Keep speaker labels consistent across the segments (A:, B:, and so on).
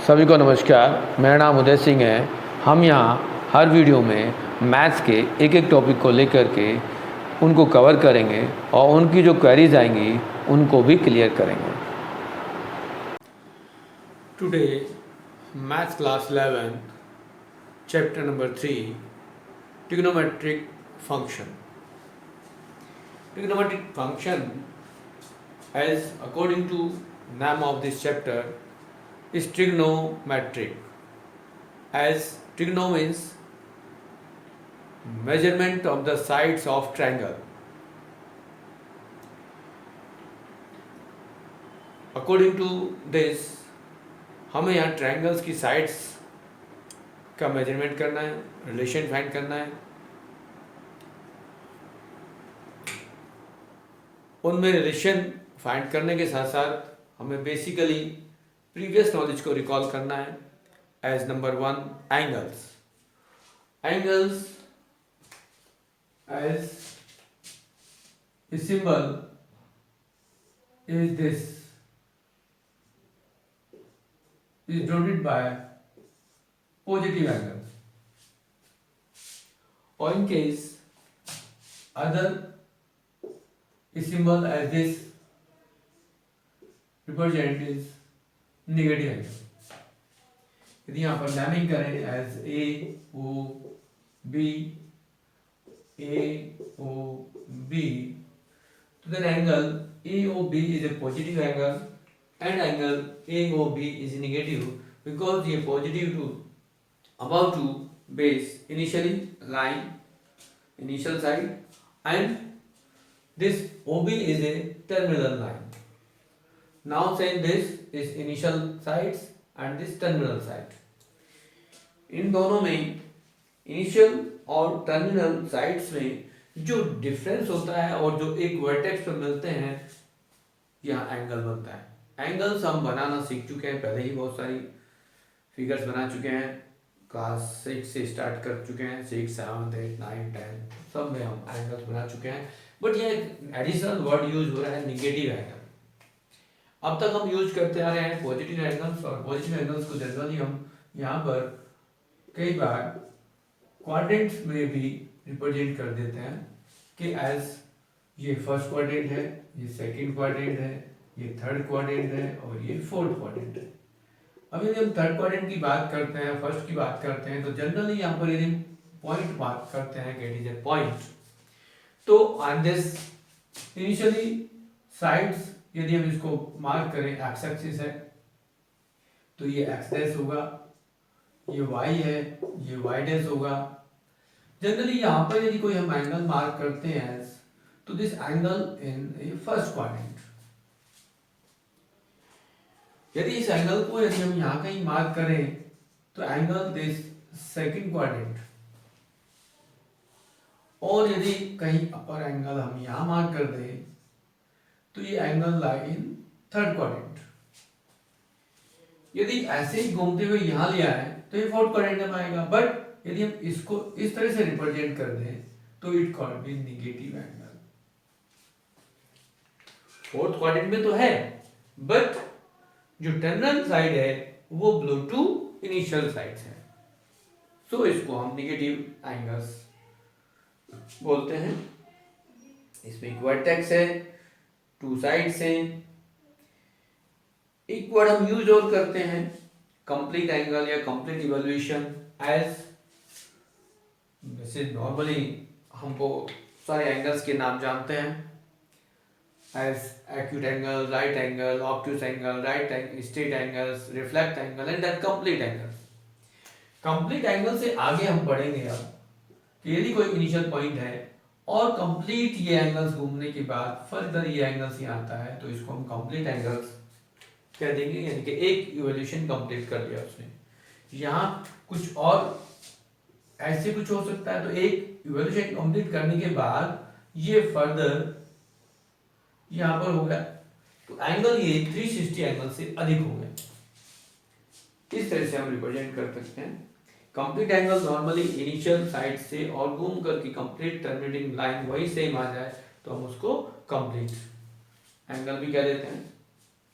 A: सभी को नमस्कार। मेरा नाम उदय सिंह है। हम यहाँ हर वीडियो में मैथ्स के एक एक टॉपिक को लेकर के उनको कवर करेंगे और उनकी जो क्वेरीज आएंगी उनको भी क्लियर करेंगे। Today maths class 11 chapter number 3 trigonometric function. Trigonometric function, as according to name of this chapter, is trigonometric. As trigono means measurement of the sides of triangle. According to this, हमें यहाँ triangles की sides का measurement करना है, relation find करना है, उनमें relation find करने के साथ साथ हमें बेसिकली प्रीवियस नॉलेज को रिकॉल करना है। As number 1 angles. Angles as a symbol is this is denoted by positive angle, और in case other a symbol as this represent is negative angle. यदि यहाँ पर नेमिंग करें as A O B तो then angle AOB is a positive angle and angle AOB is negative because ये positive to about to base initially line initial side and this OB is a terminal line. Now saying this is initial sides and this terminal side. इन दोनों में initial और terminal sides में जो difference होता है और जो एक vertex पर मिलते हैं, यहाँ एंगल बनता है। एंगल्स हम बनाना सीख चुके हैं, पहले ही बहुत सारी फिगर्स बना चुके हैं, क्लास 6 से स्टार्ट कर चुके हैं, 6, 7, 8, 9, 10 सब में हम एंगल्स बना चुके हैं। बट ये एडिशनल वर्ड यूज हो रहा है निगेटिव एंगल। अब तक हम यूज करते आ रहे हैं पॉजिटिव एंगल्स, और पॉजिटिव एंगल्स को जनरली हम यहाँ पर कई बार क्वाड्रेंट्स में भी रिप्रेजेंट कर देते हैं कि एज ये फर्स्ट क्वाड्रेंट है, ये सेकंड क्वाड्रेंट है, ये थर्ड क्वाड्रेंट है और ये फोर्थ क्वाड्रेंट है। अब यदि हम थर्ड क्वाड्रेंट की बात करते हैं, फर्स्ट की बात करते हैं, तो जनरली यहाँ पर यदि पॉइंट बात करते हैं कि इट इज ए पॉइंट, तो ऑन दिस इनिशियली साइड्स यदि हम इसको मार्क करें, एक्स एक्सिस है तो ये एक्स डैश होगा, ये वाई है, ये वाई डैश होगा। जनरली यहाँ पर यदि कोई हम एंगल मार्क करते हैं तो this angle in A first quadrant. यदि इस एंगल को यदि हम यहाँ कहीं मार्क करें तो एंगल दिस सेकंड क्वाड्रेंट, और यदि कहीं अपर एंगल हम यहां मार्क कर दें तो ये angle lie in third quadrant. यदि ऐसे ही घूमते हुए यहां लिया है तो ये फोर्थ क्वाड्रेंट में आएगा। बट यदि हम इसको इस तरह से रिप्रेजेंट कर दें तो it could be negative angle. Fourth quadrant में तो है बट जो टर्मिनल साइड है वो बिलो टू इनिशियल साइड है, सो इसको हम नेगेटिव एंगल्स बोलते हैं। इसमें एक वर्टेक्स है, टू साइड्स हैं। एक वर्ड हम यूज और करते हैं कंप्लीट एंगल या कंप्लीट इवैल्यूएशन। एज वैसे नॉर्मली हमको सारे एंगल्स के नाम जानते हैं, as acute angle, right angle, obtuse angle, right angle, straight angles, reflect angle and then complete angle. Complete angle से आगे हम पढ़ेंगे अब यदि कोई इनिशियल पॉइंट है और कंप्लीट ये एंगल्स घूमने के बाद फर्दर ये एंगल्स यहाँ आता है तो इसको हम कंप्लीट एंगल्स कह देंगे, यानी कि एक इवोल्यूशन कंप्लीट कर लिया उसने। यहाँ कुछ और ऐसे कुछ हो सकता है, तो एक इवोल्यूशन कंप्लीट करने के बाद ये फर्दर यहाँ पर हो गया तो एंगल ये 360 एंगल से अधिक हो गए। इस तरह से हम रिप्रेजेंट कर सकते हैं। Complete angle normally initial side से और घूम करके कंप्लीट टर्मिनेटिंग लाइन वही सेम आ जाए तो हम उसको कंप्लीट एंगल भी कह देते हैं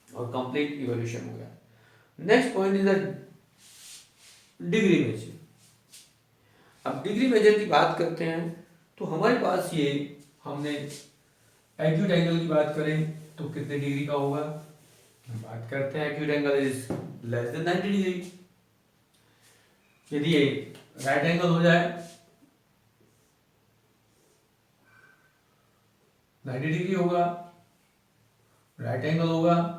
A: और कंप्लीट इवोल्यूशन हो गया। Next point is the degree measure. अब डिग्री मेजर की बात करते हैं तो हमारे पास ये, हमने एक्यूट एंगल की बात करें तो कितने डिग्री का होगा, हम बात करते हैं acute angle is less than 90 degree. यदि ये राइट एंगल हो जाए 90 डिग्री होगा, राइट एंगल होगा।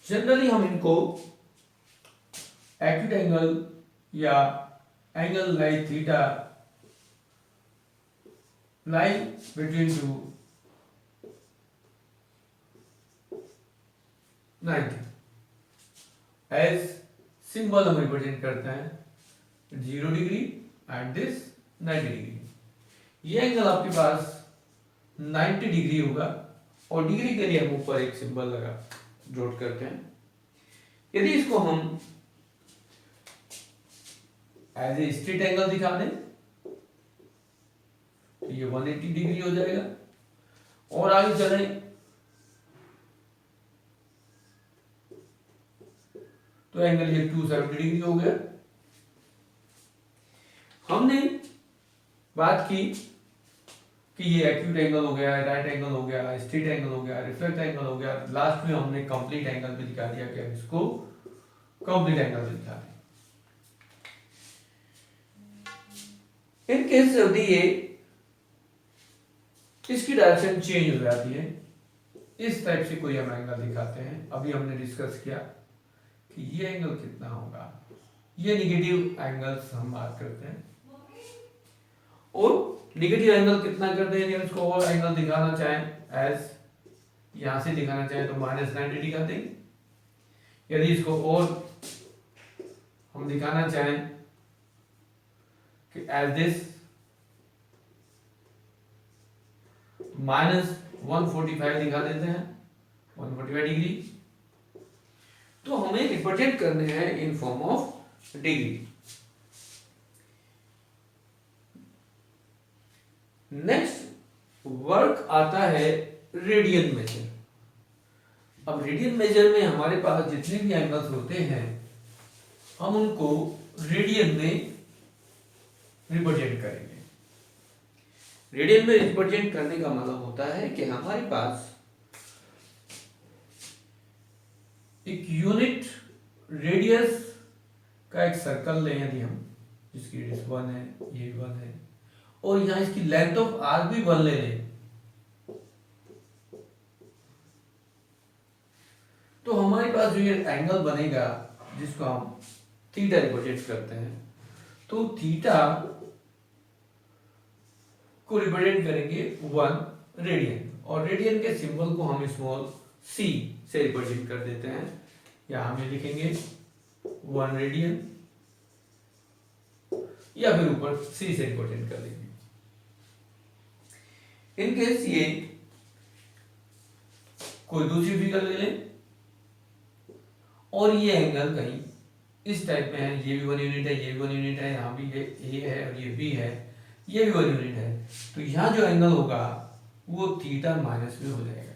A: जनरली हम इनको एक्यूट एंगल या angle like theta lie between to 90 as symbol हम रिप्रेजेंट करते हैं 0 डिग्री एट दिस 90 डिग्री। ये एंगल आपके पास 90 डिग्री होगा और डिग्री के लिए हम ऊपर एक सिंबल लगा नोट करते हैं। यदि इसको हम एज ए स्ट्रेट एंगल दिखा दें तो ये 180 डिग्री हो जाएगा और आगे चलें तो एंगल ये 270 डिग्री हो गया। हमने बात की कि ये एक्यूट एंगल हो गया, राइट एंगल हो गया, स्ट्रेट एंगल हो गया, रिफ्लेक्ट एंगल हो गया, लास्ट में हमने कंप्लीट एंगल भी दिखा दिया कि हम इसको कंप्लीट एंगल भी दिखा दें। इन केस यदि ये इसकी डायरेक्शन चेंज हो जाती है, इस टाइप से कोई हम एंगल दिखाते हैं, अभी हमने डिस्कस किया कि ये एंगल कितना होगा, ये निगेटिव एंगल्स हम बात करते हैं। और निगेटिव एंगल कितना करते हैं, यदि इसको और एंगल दिखाना चाहें एज यहां से दिखाना चाहें तो -90 दिखाते हैं। यदि इसको और हम दिखाना चाहें कि एज दिस -145 दिखा देते हैं, 145 डिग्री। तो हमें रिप्रेजेंट करने हैं in form of degree. Next work आता है रेडियन मेजर। अब रेडियन मेजर में हमारे पास जितने भी एंगल्स होते हैं हम उनको रेडियन में रिप्रेजेंट करेंगे। रेडियन में रिप्रेजेंट करने का मतलब होता है कि हमारे पास एक यूनिट रेडियस का एक सर्कल लें यदि हम, जिसकी रेडियस 1 है, ये 1 है, और यहां इसकी लेंथ ऑफ आर्क भी 1 ले लें, तो हमारे पास जो ये एंगल बनेगा जिसको हम थीटा रिप्रेजेंट करते हैं, तो थीटा को रिप्रेजेंट करेंगे 1 रेडियन, और रेडियन के सिंबल को हम स्मॉल c से रिप्रेजेंट कर देते हैं, या हम ये लिखेंगे 1 रेडियन, या फिर ऊपर c से रिप्रेजेंट कर देंगे। इन केस ये कोई दूसरी फिगर ले लें और ये एंगल कहीं इस टाइप में है, ये भी 1 यूनिट है, ये भी 1 यूनिट है, यहाँ भी ये a है और ये b है, ये भी 1 यूनिट है, तो यहाँ जो एंगल होगा वो थीटा माइनस में हो जाएगा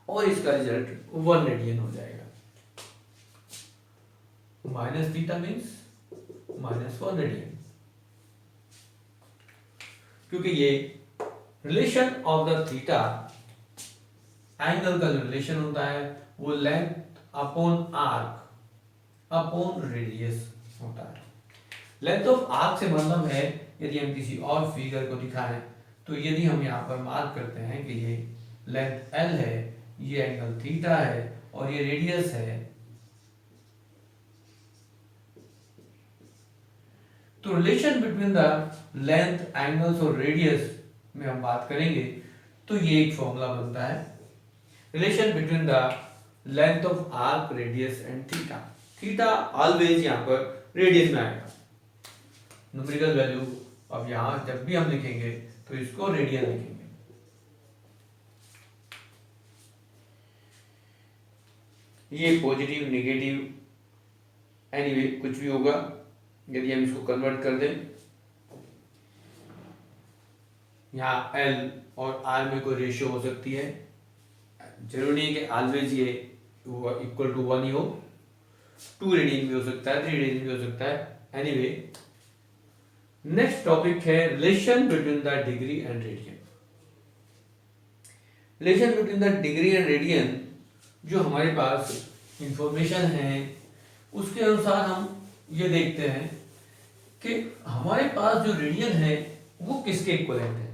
A: और इसका रिजल्ट 1 रेडियन हो जाएगा। माइनस थीटा मीन्स -1 रेडियन, क्योंकि ये relation of the theta, angle का जो रिलेशन होता है वो length upon arc upon radius होता है। लेंथ ऑफ आर्क से मतलब है, यदि हम किसी और फिगर को दिखाएं तो यदि हम यहाँ पर मार्क करते हैं कि ये लेंथ L है, ये एंगल थीटा है और ये रेडियस है, तो relation between the length, angles और रेडियस में हम बात करेंगे तो ये एक फॉर्मूला बनता है, relation between the length of arc, radius and theta. Theta always यहाँ पर रेडियस में आएगा, न्यूमेरिकल वैल्यू। अब यहाँ जब भी हम लिखेंगे तो इसको रेडियन लिखेंगे। ये पॉजिटिव, नेगेटिव, एनीवे कुछ भी होगा, यदि हम इसको कन्वर्ट कर दें, यहाँ एल और आर में कोई रेशियो हो सकती है, जरूरी नहीं कि ऑलवेज ये इक्वल टू 1 ही हो, 2 रेडियन भी हो सकता है, 3 रेडियन भी हो सकता है। एनीवे, नेक्स्ट टॉपिक है relation between the degree and radian. Relation between the degree and radian, जो हमारे पास इंफॉर्मेशन है उसके अनुसार हम ये देखते हैं कि हमारे पास जो रेडियन है वो किसके इक्वलेंट है।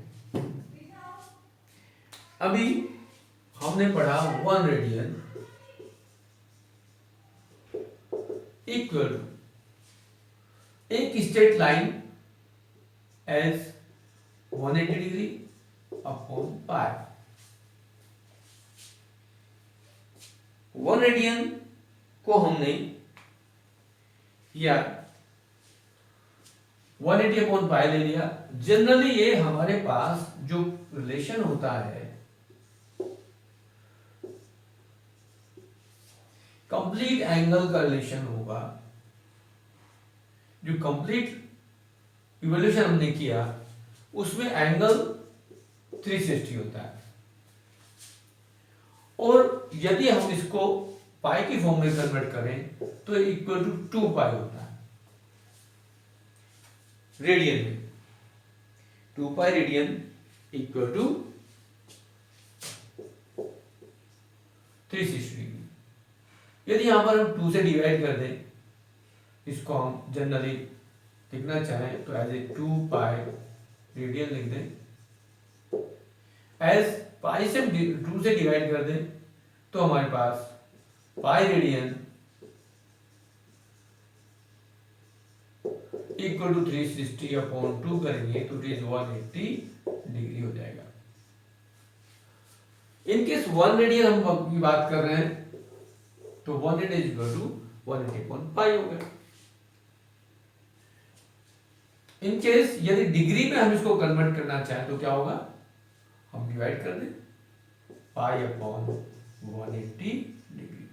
A: अभी हमने पढ़ा 1 रेडियन इक्वल टू एक straight line as 180 degree upon pi. 1 radian को हमने या 180 अपॉन पाई ले लिया। जनरली ये हमारे पास जो रिलेशन होता है कंप्लीट एंगल का रिलेशन होगा। जो कंप्लीट इवोल्यूशन हमने किया उसमें एंगल 360 होता है, और यदि हम इसको पाई की फॉर्म में कन्वर्ट करें तो इक्वल टू 2 पाई होता है रेडियन में। 2 pi radian equal to 360 degree. यदि यहां पर हम 2 से डिवाइड कर दें, इसको हम जनरली लिखना चाहें तो एज ए 2 पाई रेडियन लिख दें। एज पाई से 2 से डिवाइड कर दें तो हमारे पास pi radian equal to 360 upon 2 करेंगे तो इट इज 180 डिग्री हो जाएगा। इनकेस 1 रेडियन हम की बात कर रहे हैं तो 180 इक्वल टू 180 अपॉन पाई हो गया। इनकेस यदि डिग्री में हम इसको कन्वर्ट करना चाहें तो क्या होगा, हम डिवाइड कर दें पाई अपॉन 180 डिग्री।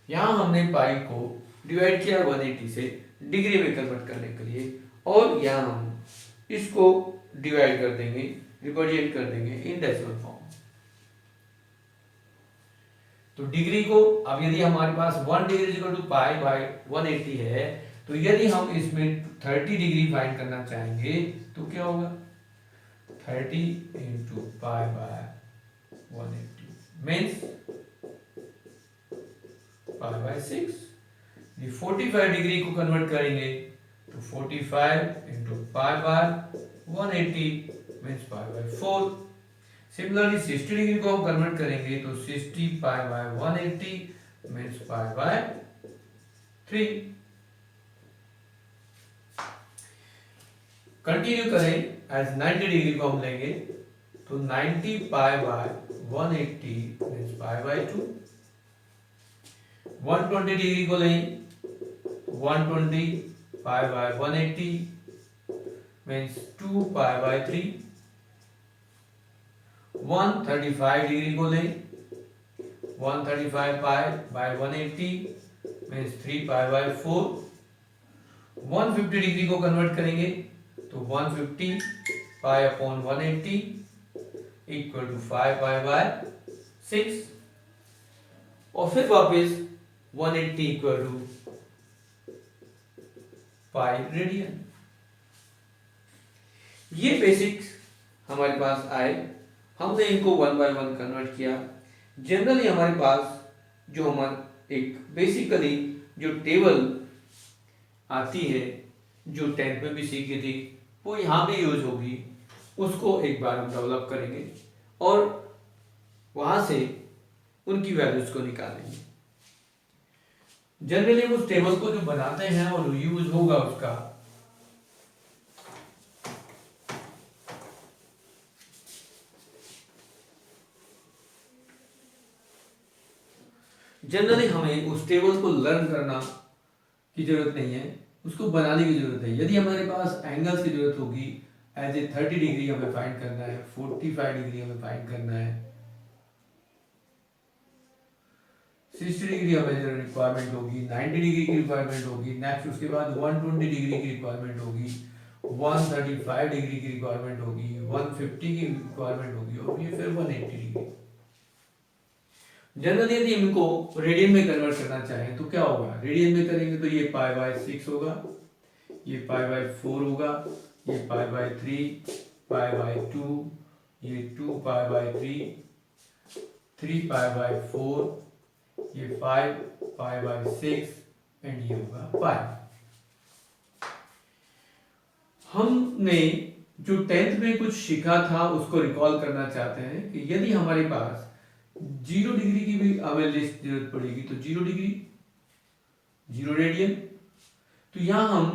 A: यहां हमने पाई को डिवाइड किया 180 से डिग्री में कन्वर्ट करने के लिए, और यहां हम इसको डिवाइड कर देंगे, रिप्रेजेंट कर देंगे इन डेसिमल फॉर्म। तो डिग्री को अब यदि हमारे पास 1 degree equal to pi by 180 है, तो यदि हम इसमें 30 डिग्री फाइंड करना चाहेंगे तो क्या होगा, 30 into pi by 180 means pi by 6। 45 degree को कन्वर्ट करेंगे तो 45 into pi by 180 means pi by 4। Similarly 60 degree को हम कन्वर्ट करेंगे तो 60 पाई by 180 means pi by 3। Continue करें, एज 90 डिग्री को हम लेंगे तो 90 पाई by 180 means pi by 2। 120 degree को लें, 120 पाई by 180 means 2 pi by 3। 135 degree को लें, 135 pi by 180 means 3 pi by 4। 150 degree को कन्वर्ट करेंगे तो 150 pi upon 180 equal to 5 pi by 6, और फिर वापस 180 इक्वल टू पाई रेडियन। ये बेसिक्स हमारे पास आए, हमने इनको 1 बाय 1 कन्वर्ट किया। जनरली हमारे पास जो हमारा एक बेसिकली जो टेबल आती है जो 10th में भी सीखी थी वो यहाँ भी यूज होगी, उसको एक बार हम डेवलप करेंगे और वहां से उनकी वैल्यूज को निकालेंगे। जनरली उस टेबल को जो बनाते हैं और यूज होगा उसका जनरली हमें उस टेबल को लर्न करना की जरूरत नहीं है, उसको बनाने की जरूरत है। यदि हमारे पास एंगल्स की जरूरत होगी, एज ए 30 डिग्री हमें फाइंड करना है, 45 डिग्री हमें फाइंड करना है, 60 डिग्री हमें रिक्वायरमेंट होगी, 90 डिग्री की रिक्वायरमेंट होगी, नेक्स्ट उसके बाद 120 डिग्री की रिक्वायरमेंट होगी, 135 डिग्री की रिक्वायरमेंट होगी, 150 की रिक्वायरमेंट होगी और ये फिर 180 डिग्री। जनरली यदि इनको रेडियन में कन्वर्ट करना चाहें तो क्या होगा, रेडियन में करेंगे तो ये पाई बाय 6 होगा, ये पाई बाय 4 होगा, ये पाई बाय 3, पाई बाय 2, ये 2 पाई बाय 3, 3 पाई बाय 4, ये 5 पाई बाय 6 एंड ये होगा पाई। हमने जो 10th में कुछ सीखा था उसको रिकॉल करना चाहते हैं कि यदि हमारे पास 0 डिग्री की भी हमें लिस्ट जरूरत पड़ेगी तो 0 डिग्री 0 रेडियन, तो यहाँ हम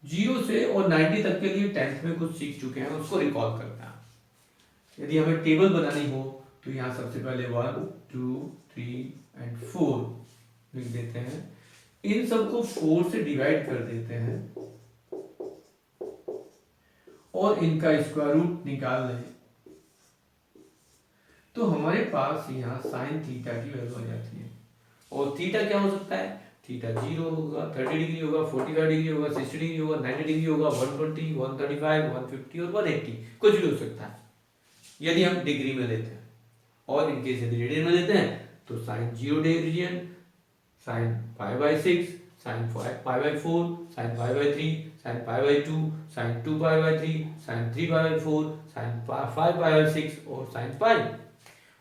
A: 0 से और 90 तक के लिए 10th में कुछ सीख चुके हैं, उसको रिकॉल करना है। यदि हमें टेबल बनानी हो तो यहाँ सबसे पहले 1 2 3 एंड 4 लिख देते हैं, इन सबको 4 से डिवाइड कर देते हैं और इनका स्क्वायर रूट निकाल लें तो हमारे पास यहाँ साइन थीटा की वैल्यू आ जाती है। और थीटा क्या हो सकता है, थीटा 0 होगा, 30 डिग्री होगा, 45 डिग्री होगा, 60 डिग्री होगा, 90 डिग्री होगा, 120, 135, 150 और 180, कुछ भी हो सकता है यदि हम डिग्री में लेते हैं। और इनके यदि रेडियन में लेते हैं तो sine 0 radian, sine pi by 6, sine pi by 4, sine pi by 3, sine pi by 2, sine 2 pi by 3, sine 3 pi by 4, sine 5 pi by 6 और साइन पाई।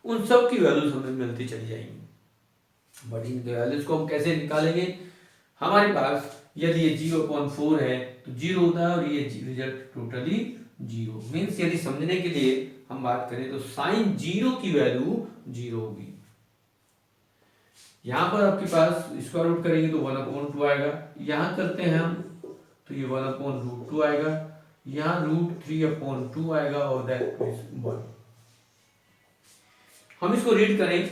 A: उन सब की वैल्यूज हमें मिलती चली जाएंगी। बट इन वैल्यूज को हम कैसे निकालेंगे, हमारे पास यदि ये 0.4 है तो 0 होता है और ये रिजल्ट टोटली 0 मीन्स, यदि समझने के लिए हम बात करें तो साइन 0 की वैल्यू 0 होगी। यहां पर आपके पास स्क्वायर रूट करेंगे तो 1/2 आएगा, यहां करते हैं हम तो ये 1/√2 आएगा, यहाँ √3/2 आएगा और दैट इज 1। हम इसको रीड करें,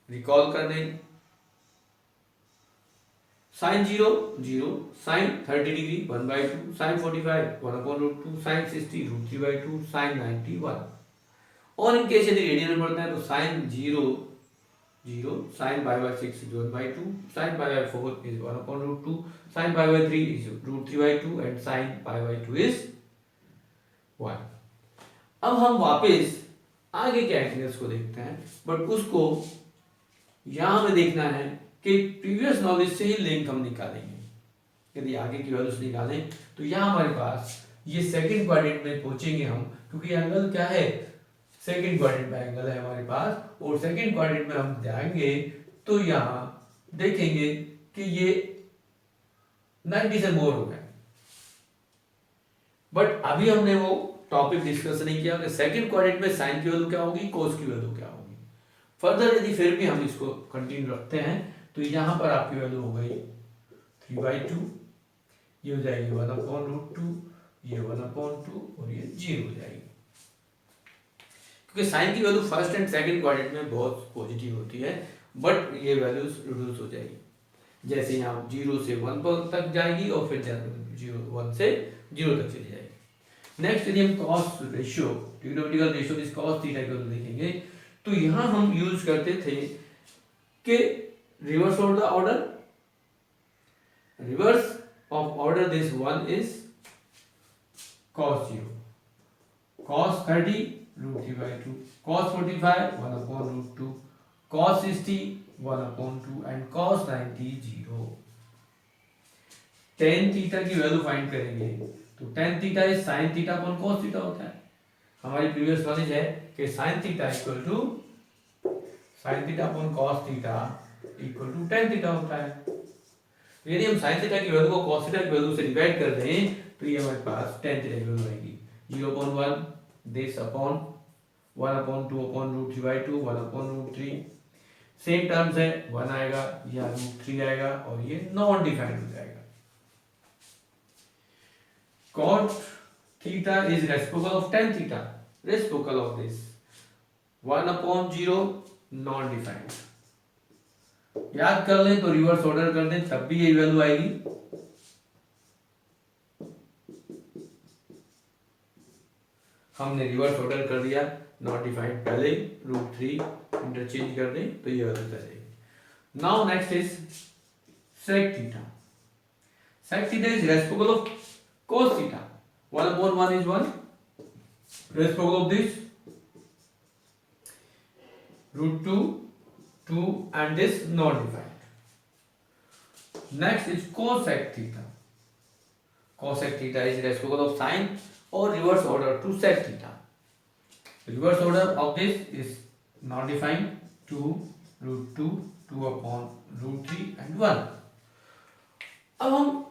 A: रिकॉल कर दें, sine 0 0, sine 30 degree 1/2, sine 45 1/√2, sine 60 √3/2, sine 90 1। और इन केस यदि रेडियन में पढ़ता है तो sine 0 0, sine pi by 6 is 1/2, sine pi by 4 is 1/√2, sine pi by 3 is √3/2 and sine pi by 2 is 1। अब हम वापस आगे के एंगल्स को देखते हैं, बट उसको यहां हमें देखना है कि प्रीवियस नॉलेज से ही लिंक हम निकालेंगे। यदि आगे की वैल्यूज निकालें तो यहाँ हमारे पास ये सेकंड क्वाड्रेंट में पहुंचेंगे हम, क्योंकि एंगल क्या है, सेकंड क्वाड्रेंट में एंगल है हमारे पास, और सेकंड क्वाड्रेंट में हम जाएंगे तो यहाँ देखेंगे कि ये 90 से मोर हो गया। बट अभी हमने वो टॉपिक डिस्कस नहीं किया कि सेकंड क्वाड्रेंट में साइन की वैल्यू क्या होगी, कोस की वैल्यू क्या होगी। फर्दर यदि फिर भी हम इसको कंटिन्यू रखते हैं तो यहाँ पर आपकी वैल्यू हो गई 3/2, ये हो जाएगी 1/√2, ये 1/2 और ये 0 हो जाएगी। क्योंकि साइन की value first and second quadrant में बहुत पॉजिटिव होती है, बट ये वैल्यूज रिड्यूस हो जाएगी। जैसे यहाँ 0 से 1 तक जाएगी और फिर 1 से 0 तक चली जाएगी। नेक्स्ट यदि हम cos ratio, trigonometrical ratio this cos theta की वैल्यू देखेंगे तो यहाँ हम यूज करते थे कि reverse of the order, reverse of order this one is cos 0, cos 30 √3/2, cos 45 1/√2, cos 60 1/2 and cos 90 0। tan theta की वैल्यू फाइंड करेंगे तो tan theta is sin theta upon cos theta होता है। हमारी प्रीवियस नॉलेज है कि sin theta equal to sin theta upon cos theta equal to tan theta होता है। यदि हम sin थीटा की वैल्यू को cos थीटा की वैल्यू से डिवाइड कर दें तो ये हमारे पास tan थीटा की वैल्यू आएगी 0.1 दिस अपॉन 1/2/√3/2 1/√3, सेम टर्म्स है, 1 आएगा या √3 आएगा और ये नॉन डिफाइंड हो जाएगा। cot theta is reciprocal of tan theta, reciprocal of this 1/0 non defined. याद कर लें तो रिवर्स ऑर्डर कर दें तब भी यही वैल्यू आएगी। हमने रिवर्स ऑर्डर कर दिया, नॉट डिफाइंड पहले √3 इंटरचेंज कर दें तो ये वैल्यू चलेगी। Now next is sec theta। sec theta is reciprocal of cos theta, 1/1 is 1. Reciprocal of this √2, 2 and this non-defined. Next is cosec theta. Cosec theta is reciprocal of sine or reverse order to sec theta. Reverse order of this is non-defined 2, √2, 2/√3 and 1. अब हम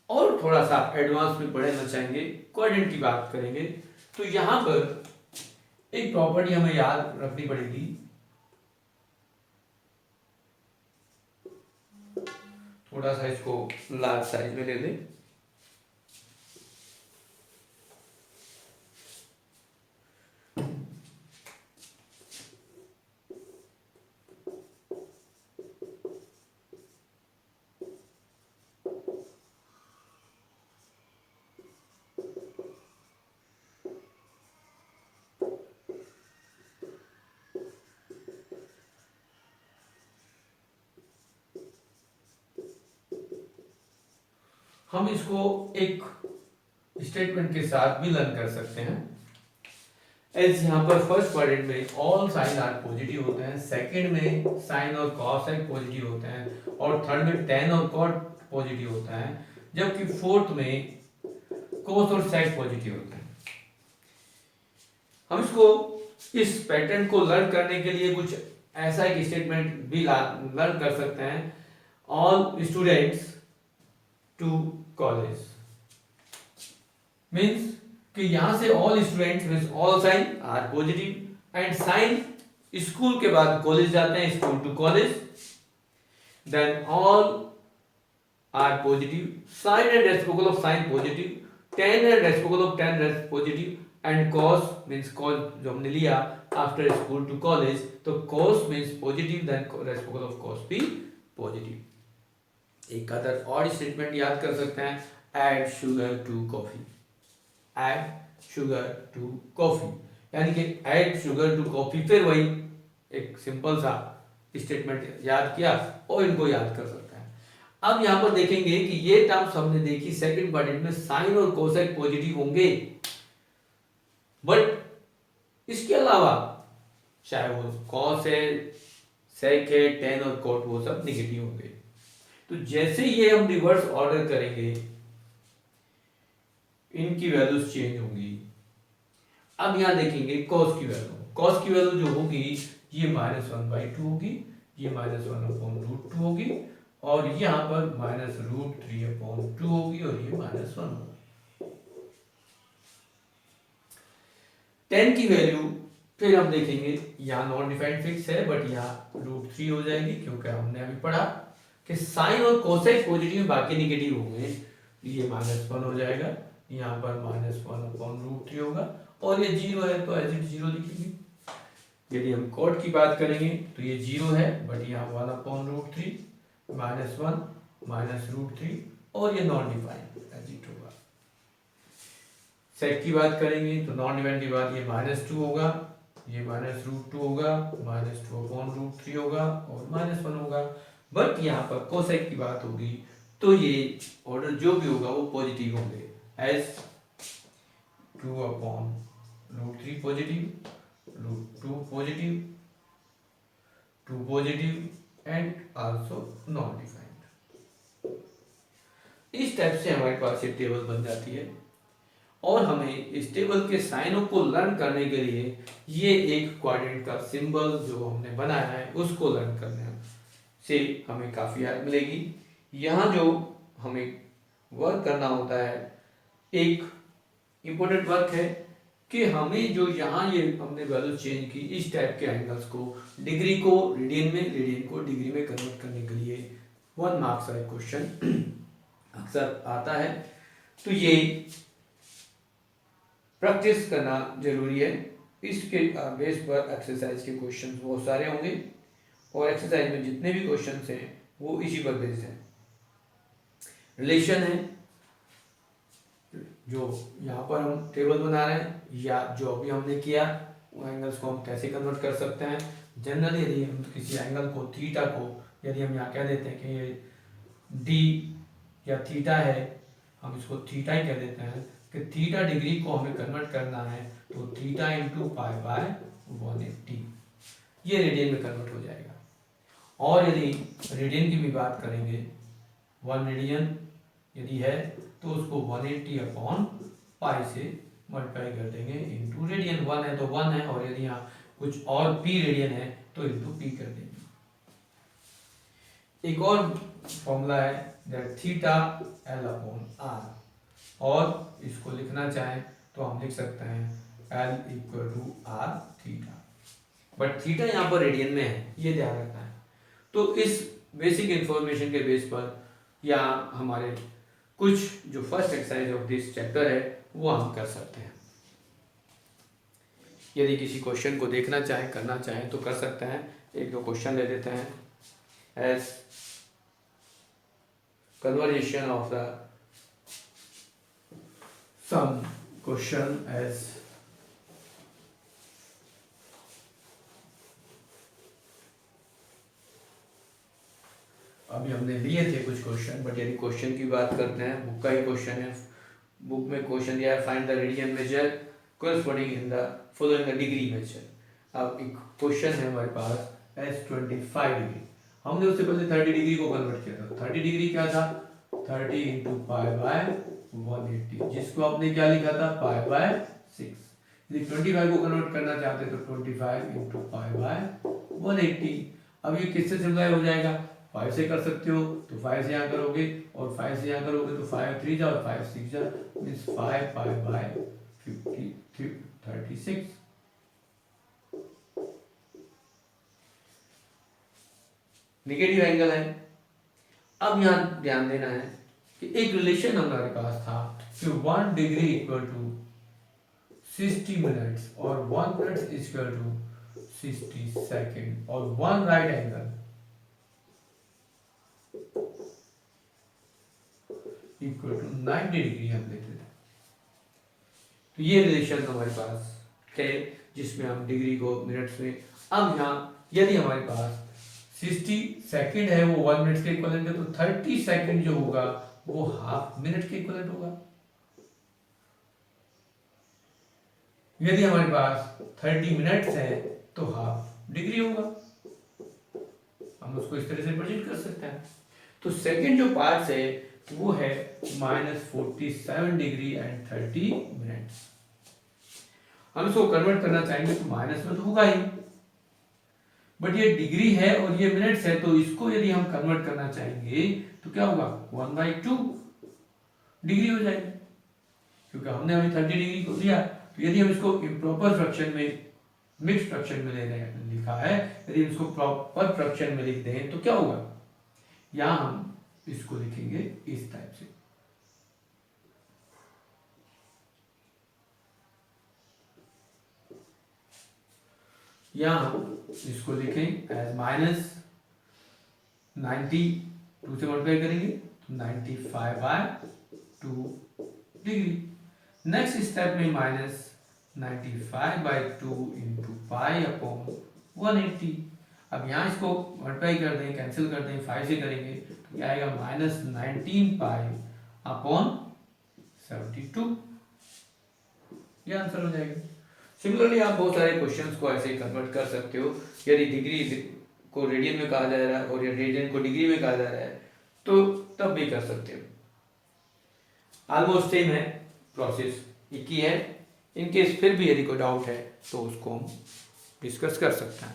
A: और थोड़ा सा advance में पढ़ना चाहेंगे, coordinate की बात करेंगे। तो यहाँ पर एक प्रॉपर्टी हमें याद रखनी पड़ेगी। थोड़ा सा इसको लार्ज साइज में ले लें। हम इसको एक स्टेटमेंट के साथ भी लर्न कर सकते हैं। एज यहाँ पर फर्स्ट क्वाड्रेंट में ऑल साइन आर पॉजिटिव होते हैं, सेकंड में साइन और कॉस पॉजिटिव होते हैं, और थर्ड में टेन और कॉट पॉजिटिव होता है, जबकि फोर्थ में कोस और सेक पॉजिटिव होते हैं। हम इसको इस पैटर्न को लर्न करने के लिए कुछ ऐसा एक स्टेटमेंट भी लर्न कर सकते हैं। All students to college means कि यहां से all students means all sine are positive and sine school के बाद कॉलेज जाते हैं, school to college, then all are positive, sine and reciprocal of sine positive, tan and reciprocal of tan positive and cos means cos जो हमने लिया after school to college, तो cos means positive then reciprocal of cos भी positive. एक other और statement याद कर सकते हैं, add sugar to coffee, add sugar to coffee, यानी कि ऐड शुगर टू कॉफी, फिर वही एक सिंपल सा स्टेटमेंट याद किया और इनको याद कर सकते हैं। अब यहाँ पर देखेंगे कि ये टर्म्स हमने देखी सेकंड क्वाड्रेंट में साइन और कोसेक पॉजिटिव होंगे, बट इसके अलावा चाहे वो कॉस है, सेक है, टेन और कॉट वो सब निगेटिव होंगे। तो जैसे ये हम रिवर्स ऑर्डर करेंगे इनकी वैल्यूज चेंज होंगी। अब यहां देखेंगे कॉस की वैल्यू, कॉस की वैल्यू जो होगी ये -1/2 होगी, ये -1/√2 होगी, और यहां पर -√3/2 होगी, और ये -1 होगी। 10 की वैल्यू फिर हम देखेंगे, यहाँ नॉन डिफाइंड फिक्स है बट यहाँ √3 हो जाएगी, क्योंकि हमने अभी पढ़ा कि साइन और कोसेक पॉजिटिव बाकी नेगेटिव होंगे, ये -1 हो जाएगा, यहाँ पर -1/√3 होगा, और ये 0 है तो एज इट 0 लिखेंगे। यदि हम कॉट की बात करेंगे तो ये 0 है बट यहाँ 1/√3 -1 -√3, और ये नॉन डिफाइंड एज इट होगा। सेक की बात करेंगे तो नॉन डिफाइंड के बाद ये -2 होगा, ये -√2 होगा, -2/√3 होगा, और -1 होगा। बट यहाँ पर कोसेक की बात होगी तो ये ऑर्डर जो भी होगा वो पॉजिटिव होंगे, as 2/√3 positive, √2 positive, 2 positive and also non defined. इस टाइप से हमारे पास ये टेबल बन जाती है, और हमें इस टेबल के साइनों को लर्न करने के लिए ये एक क्वाड्रेंट का सिंबल जो हमने बनाया है उसको लर्न करने से हमें काफ़ी हेल्प मिलेगी। यहाँ जो हमें वर्क करना होता है, एक इम्पोर्टेंट वर्क है कि हमें जो यहाँ ये हमने वैल्यू चेंज की, इस टाइप के एंगल्स को, डिग्री को रेडियन में, रेडियन को डिग्री में कन्वर्ट करने के लिए 1 मार्क्स का क्वेश्चन अक्सर आता है। तो ये प्रैक्टिस करना जरूरी है। इसके बेस पर एक्सरसाइज के क्वेश्चन बहुत सारे होंगे, और एक्सरसाइज में जितने भी क्वेश्चंस हैं वो इसी पर बेस्ड हैं। रिलेशन है, जो यहाँ पर हम टेबल बना रहे हैं, या जो अभी हमने किया वो एंगल्स को हम कैसे कन्वर्ट कर सकते हैं। जनरली यदि हम किसी एंगल को, थीटा को, यदि हम यहाँ कह देते हैं कि ये डी या थीटा है, हम इसको थीटा ही कह देते हैं, कि थीटा डिग्री को हमें कन्वर्ट करना है तो थीटा इंटू पाई बाय 180 ये रेडियन में कन्वर्ट हो जाएगा। और यदि रेडियन की भी बात करेंगे, 1 रेडियन यदि है तो उसको 180 अपॉन पाई से मल्टीप्लाई कर देंगे इंटू रेडियन, 1 है तो 1 है, और यदि यहाँ कुछ और पी रेडियन है तो इंटू पी कर देंगे। एक और फॉर्मूला है that theta l upon r, और इसको लिखना चाहें तो हम लिख सकते हैं l equal to r theta, but theta यहाँ पर रेडियन में है, ये ध्यान रखना है। तो इस बेसिक इंफॉर्मेशन के बेस पर या हमारे कुछ जो first exercise of this chapter है वो हम कर सकते हैं। यदि किसी क्वेश्चन को देखना चाहे, करना चाहे तो कर सकते हैं। एक दो क्वेश्चन ले लेते हैं। As conversion of the some question as अभी हमने लिए थे कुछ क्वेश्चन, बट यदि क्वेश्चन की बात करते हैं, बुक का ही क्वेश्चन है। बुक में क्वेश्चन दिया है find the radian major corresponding in the following the degree measure। अब एक क्वेश्चन है हमारे पास एस 25 डिग्री, हमने उससे पहले 30 डिग्री को कन्वर्ट किया था। 30 डिग्री क्या था, 30 इंटू पाई बाय 180, जिसको आपने क्या लिखा था, पाई बाय 6। यदि 25 को कन्वर्ट करना चाहते तो 25 इंटू पाई बाय 180। अब ये किससे सिम्प्लाई हो जाएगा, 5 से कर सकते हो तो 5 से यहाँ करोगे, और 5 से यहाँ करोगे तो 5 3 जा और 5 6 जा, means 5 pi bye 36। Negative angle है। अब यहाँ ध्यान देना है कि एक रिलेशन हमारे पास था कि 1 डिग्री इक्वल टू 60 मिनट्स और 1 मिनट इक्वल टू 60 सेकेंड, और 1 right angle equal to 90 degree हम लेते थे। तो ये रिलेशन हमारे पास थे जिसमें हम डिग्री को मिनट्स में, अब यहाँ यदि हमारे पास 60 सेकंड है वो 1 मिनट के इक्विवेलेंट है, तो 30 सेकंड जो होगा वो हाफ मिनट के इक्विवेलेंट होगा। यदि हमारे पास 30 मिनट्स है तो हाफ डिग्री होगा। हम उसको इस तरह से प्रेजेंट कर सकते हैं। तो सेकंड जो पार्ट है वो है -47 डिग्री एंड 30 मिनट्स। हम इसको कन्वर्ट करना चाहेंगे तो माइनस में तो होगा ही, बट ये डिग्री है और ये मिनट्स है, तो इसको यदि हम कन्वर्ट करना चाहेंगे तो क्या होगा, 1/2 डिग्री हो जाएगी, क्योंकि हमने अभी 30 डिग्री को दिया। तो यदि हम इसको इम्प्रॉपर फ्रैक्शन में, मिक्स फ्रैक्शन में ले रहे हैं, लिखा है, यदि इसको प्रॉपर फ्रैक्शन में लिख दें तो क्या होगा, यहां हम इसको लिखेंगे इस टाइप से। यहां इसको लिखें एज -90, 2 से मल्टीप्लाई करेंगे तो 95/2 डिग्री। नेक्स्ट स्टेप में -95/2 इंटू पाई अपॉन 180। अब यहाँ इसको मल्टीप्लाई कर दें, कैंसिल कर दें, 5 से करेंगे तो क्या आएगा, -19 पाई अपॉन 72। ये आंसर हो जाएगा। सिमिलरली आप बहुत सारे क्वेश्चंस को ऐसे ही कन्वर्ट कर सकते हो। यदि डिग्री को रेडियन में कहा जा रहा है और या रेडियन को डिग्री में कहा जा रहा है तो तब भी कर सकते हो। ऑलमोस्ट सेम है प्रोसेस, एक ही है। इनकेस फिर भी यदि कोई डाउट है तो उसको हम डिस्कस कर सकते हैं।